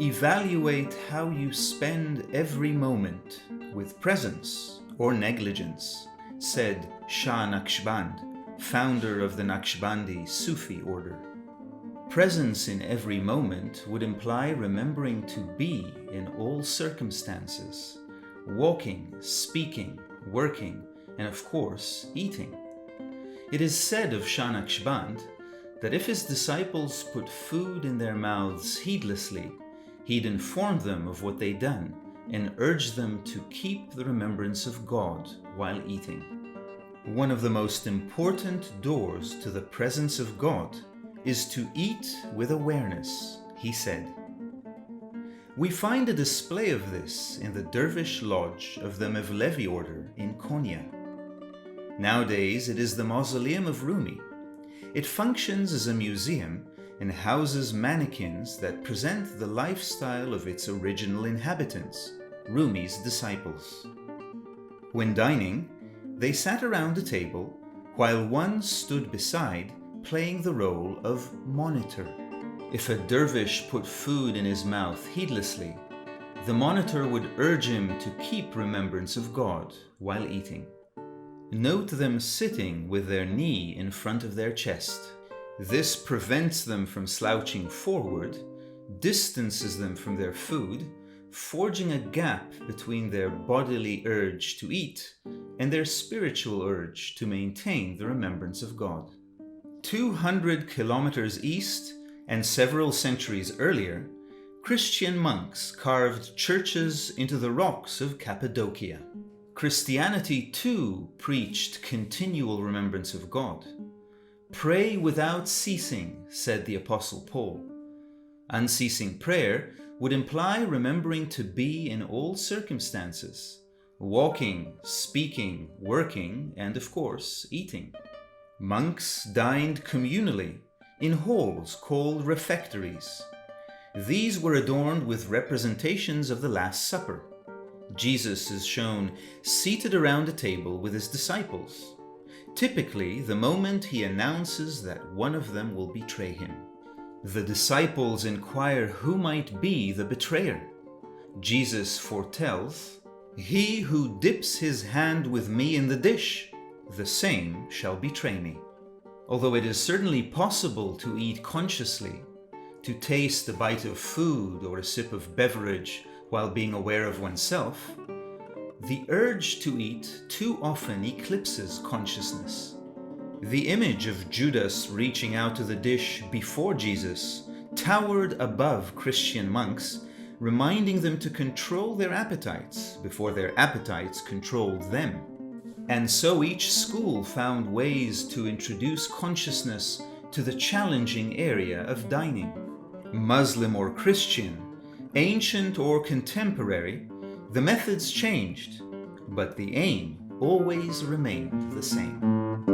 Evaluate how you spend every moment with presence or negligence, said Shah Naqshband, founder of the Naqshbandi Sufi order. Presence in every moment would imply remembering to be in all circumstances, walking, speaking, working, and of course, eating. It is said of Shah Naqshband that if his disciples put food in their mouths heedlessly, he'd inform them of what they'd done and urge them to keep the remembrance of God while eating. One of the most important doors to the presence of God is to eat with awareness, he said. We find a display of this in the Dervish Lodge of the Mevlevi order in Konya. Nowadays, it is the mausoleum of Rumi. It functions as a museum and houses mannequins that present the lifestyle of its original inhabitants, Rumi's disciples. When dining, they sat around a table while one stood beside, playing the role of monitor. If a dervish put food in his mouth heedlessly, the monitor would urge him to keep remembrance of God while eating. Note them sitting with their knee in front of their chest. This prevents them from slouching forward, distances them from their food, forging a gap between their bodily urge to eat and their spiritual urge to maintain the remembrance of God. 200 kilometers east and several centuries earlier, Christian monks carved churches into the rocks of Cappadocia. Christianity too preached continual remembrance of God. Pray without ceasing, said the Apostle Paul. Unceasing prayer would imply remembering to be in all circumstances, walking, speaking, working, and of course, eating. Monks dined communally in halls called refectories. These were adorned with representations of the Last Supper. Jesus is shown seated around a table with his disciples, typically the moment he announces that one of them will betray him. The disciples inquire who might be the betrayer. Jesus foretells, "He who dips his hand with me in the dish, the same shall betray me." Although it is certainly possible to eat consciously, to taste a bite of food or a sip of beverage while being aware of oneself, the urge to eat too often eclipses consciousness. The image of Judas reaching out to the dish before Jesus towered above Christian monks, reminding them to control their appetites before their appetites controlled them. And so each school found ways to introduce consciousness to the challenging area of dining. Muslim or Christian, ancient or contemporary, the methods changed, but the aim always remained the same.